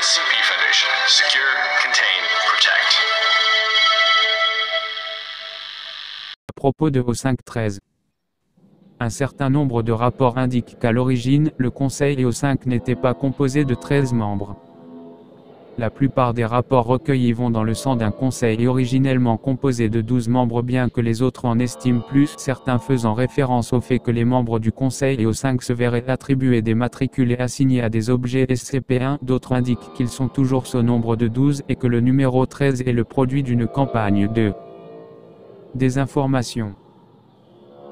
SCP Foundation. Secure, contain, protect. À propos de O513. Un certain nombre de rapports indiquent qu'à l'origine, le Conseil EO5 n'était pas composé de 13 membres. La plupart des rapports recueillis vont dans le sens d'un conseil originellement composé de 12 membres, bien que les autres en estiment plus, certains faisant référence au fait que les membres du conseil EO5 se verraient attribuer des matricules et assignés à des objets SCP-1, d'autres indiquent qu'ils sont toujours au nombre de 12 et que le numéro 13 est le produit d'une campagne de désinformation.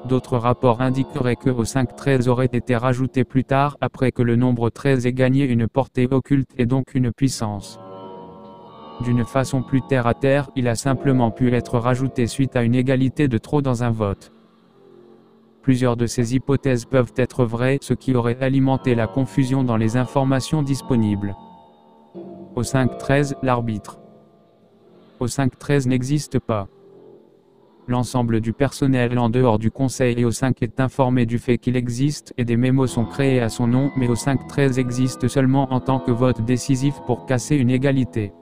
D'autres rapports indiqueraient que O513 aurait été rajouté plus tard, après que le nombre 13 ait gagné une portée occulte et donc une puissance. D'une façon plus terre-à-terre, il a simplement pu être rajouté suite à une égalité de trop dans un vote. Plusieurs de ces hypothèses peuvent être vraies, ce qui aurait alimenté la confusion dans les informations disponibles. O513, l'arbitre. O513 n'existe pas. L'ensemble du personnel en dehors du conseil EO5 est informé du fait qu'il existe, et des mémos sont créés à son nom, mais O513 existe seulement en tant que vote décisif pour casser une égalité.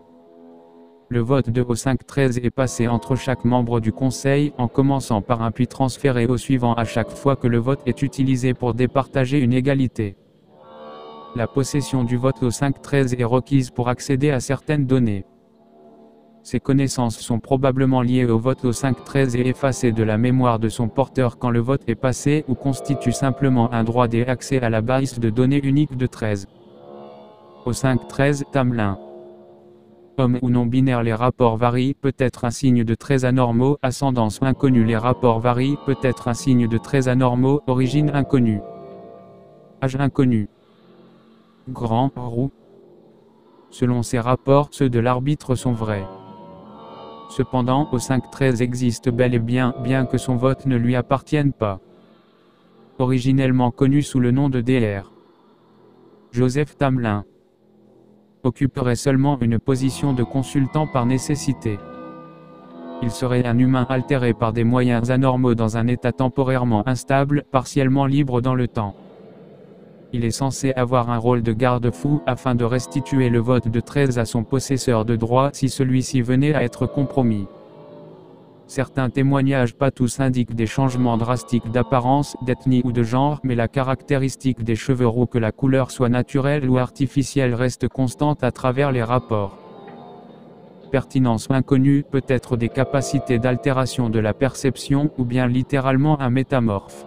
Le vote de O513 est passé entre chaque membre du conseil, en commençant par un puis transféré au suivant à chaque fois que le vote est utilisé pour départager une égalité. La possession du vote O513 est requise pour accéder à certaines données. Ces connaissances sont probablement liées au vote O513 et effacées de la mémoire de son porteur quand le vote est passé, ou constituent simplement un droit d'accès à la base de données unique de 13. O513, Tamelin. Homme ou non binaire, les rapports varient, peut-être un signe de 13 anormaux, ascendance inconnue, les rapports varient, peut-être un signe de 13 anormaux, origine inconnue. Âge inconnu. Grand, roux. Selon ces rapports, ceux de l'arbitre sont vrais. Cependant, O513 existe bel et bien que son vote ne lui appartienne pas. Originellement connu sous le nom de Dr. Joseph Tamelin occuperait seulement une position de consultant par nécessité. Il serait un humain altéré par des moyens anormaux dans un état temporairement instable, partiellement libre dans le temps. Il est censé avoir un rôle de garde-fou, afin de restituer le vote de 13 à son possesseur de droit si celui-ci venait à être compromis. Certains témoignages, pas tous, indiquent des changements drastiques d'apparence, d'ethnie ou de genre, mais la caractéristique des cheveux roux, que la couleur soit naturelle ou artificielle, reste constante à travers les rapports. Pertinence inconnue, peut-être des capacités d'altération de la perception, ou bien littéralement un métamorphe.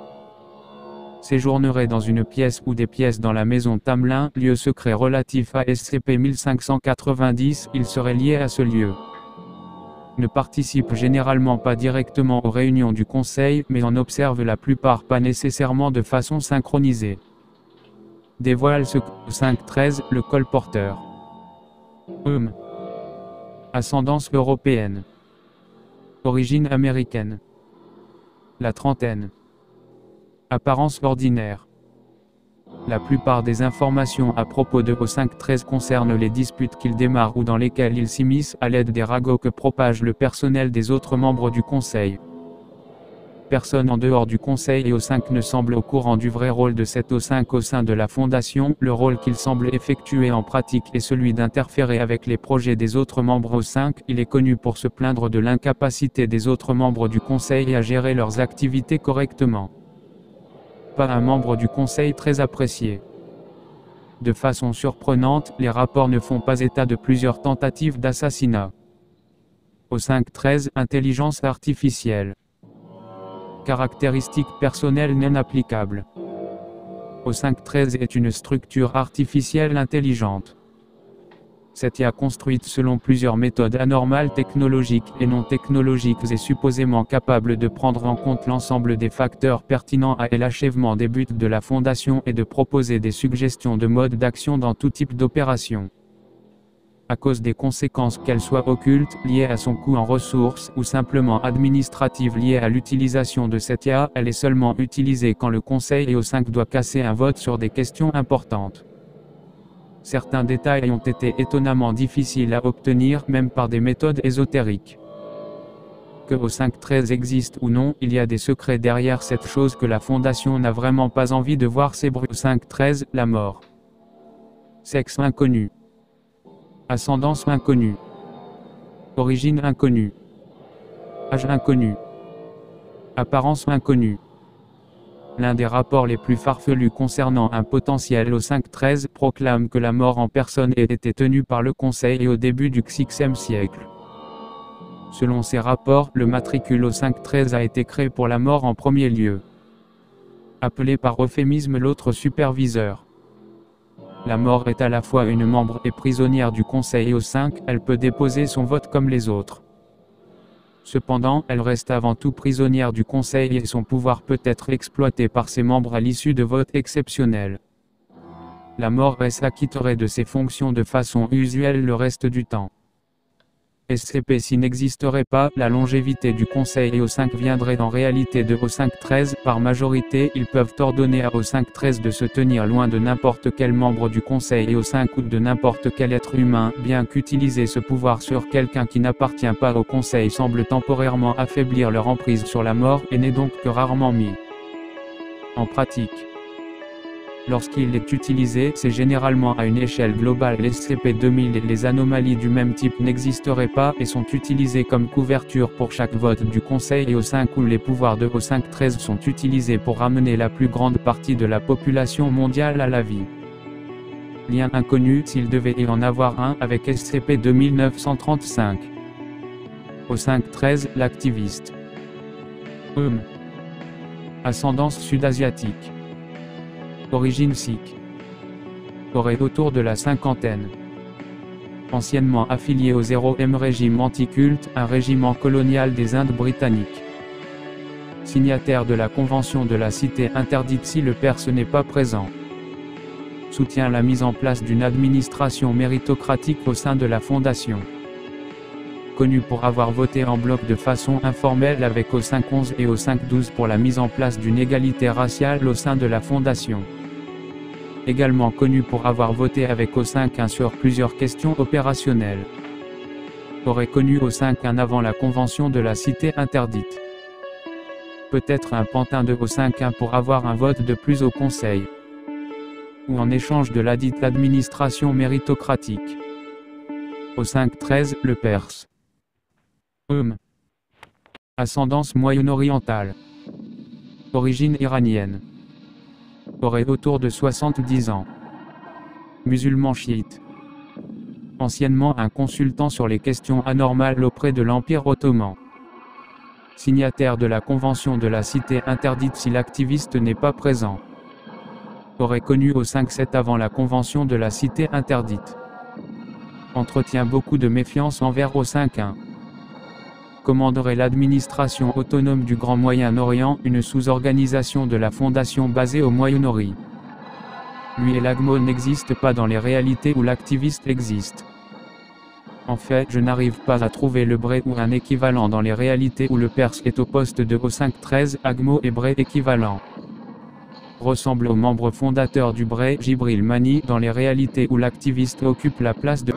Séjournerait dans une pièce ou des pièces dans la maison Tamelin, lieu secret relatif à SCP-1590, il serait lié à ce lieu. Ne participe généralement pas directement aux réunions du conseil, mais en observe la plupart pas nécessairement de façon synchronisée. Dévoile ce O513, le colporteur. Ascendance européenne. Origine américaine. La trentaine. Apparence ordinaire. La plupart des informations à propos de O513 concernent les disputes qu'il démarre ou dans lesquelles il s'immisce, à l'aide des ragots que propage le personnel des autres membres du conseil. Personne en dehors du conseil EO5 ne semble au courant du vrai rôle de cet O5 au sein de la Fondation. Le rôle qu'il semble effectuer en pratique est celui d'interférer avec les projets des autres membres O5. Il est connu pour se plaindre de l'incapacité des autres membres du conseil à gérer leurs activités correctement. Pas un membre du conseil très apprécié. De façon surprenante, les rapports ne font pas état de plusieurs tentatives d'assassinat. O513, intelligence artificielle. Caractéristiques personnelles non applicables. O513 est une structure artificielle intelligente. Cette IA construite selon plusieurs méthodes anormales technologiques et non technologiques est supposément capable de prendre en compte l'ensemble des facteurs pertinents à l'achèvement des buts de la Fondation et de proposer des suggestions de modes d'action dans tout type d'opération. À cause des conséquences, qu'elles soient occultes, liées à son coût en ressources, ou simplement administratives liées à l'utilisation de cette IA, elle est seulement utilisée quand le Conseil EO5 doit casser un vote sur des questions importantes. Certains détails ont été étonnamment difficiles à obtenir, même par des méthodes ésotériques. Que O513 existe ou non, il y a des secrets derrière cette chose que la Fondation n'a vraiment pas envie de voir s'ébruiter. O513, la mort. Sexe inconnu. Ascendance inconnue. Origine inconnue. Âge inconnu. Apparence inconnue. L'un des rapports les plus farfelus concernant un potentiel au 5-13 proclame que la mort en personne ait été tenue par le Conseil au début du XVIe siècle. Selon ces rapports, le matricule au 5-13 a été créé pour la mort en premier lieu. Appelé par euphémisme l'autre superviseur. La mort est à la fois une membre et prisonnière du Conseil au 5, elle peut déposer son vote comme les autres. Cependant, elle reste avant tout prisonnière du Conseil et son pouvoir peut être exploité par ses membres à l'issue de votes exceptionnels. La mort s'acquitterait de ses fonctions de façon usuelle le reste du temps. SCP s'il n'existerait pas, la longévité du Conseil au 5 viendrait en réalité de au 5-13, par majorité, ils peuvent ordonner à au 5-13 de se tenir loin de n'importe quel membre du Conseil au 5 ou de n'importe quel être humain, bien qu'utiliser ce pouvoir sur quelqu'un qui n'appartient pas au Conseil semble temporairement affaiblir leur emprise sur la mort et n'est donc que rarement mis en pratique. Lorsqu'il est utilisé, c'est généralement à une échelle globale. SCP-2000 et les anomalies du même type n'existeraient pas et sont utilisées comme couverture pour chaque vote du Conseil au 5 où les pouvoirs de au 5-13 sont utilisés pour ramener la plus grande partie de la population mondiale à la vie. Lien inconnu s'il devait y en avoir un avec SCP-2935. Au 5-13, l'activiste. Ascendance sud-asiatique. Origine sikh. Aurait autour de la cinquantaine. Anciennement affilié au 0e régime anticulte, un régiment colonial des Indes britanniques. Signataire de la Convention de la Cité interdite si le Perse n'est pas présent. Soutient la mise en place d'une administration méritocratique au sein de la Fondation. Connu pour avoir voté en bloc de façon informelle avec au 5-11 et au 5-12 pour la mise en place d'une égalité raciale au sein de la Fondation. Également connu pour avoir voté avec au 5-1 sur plusieurs questions opérationnelles. Aurait connu au 5-1 avant la Convention de la Cité interdite. Peut-être un pantin de au 5-1 pour avoir un vote de plus au Conseil. Ou en échange de ladite administration méritocratique. Au 5-13, le Perse. Ascendance moyen-orientale. Origine iranienne. Aurait autour de 70 ans. Musulman chiite. Anciennement un consultant sur les questions anormales auprès de l'Empire ottoman. Signataire de la Convention de la Cité interdite si l'activiste n'est pas présent. Aurait connu au 5-7 avant la Convention de la Cité interdite. Entretient beaucoup de méfiance envers au 5-1. Commanderait l'administration autonome du Grand Moyen-Orient, une sous-organisation de la Fondation basée au Moyen-Orient. Lui et l'AGMO n'existent pas dans les réalités où l'activiste existe. En fait, je n'arrive pas à trouver le BRE ou un équivalent dans les réalités où le Perse est au poste de au 5-13, AGMO et BRE équivalent. Ressemble au membre fondateur du BRE, Jibril Mani, dans les réalités où l'activiste occupe la place de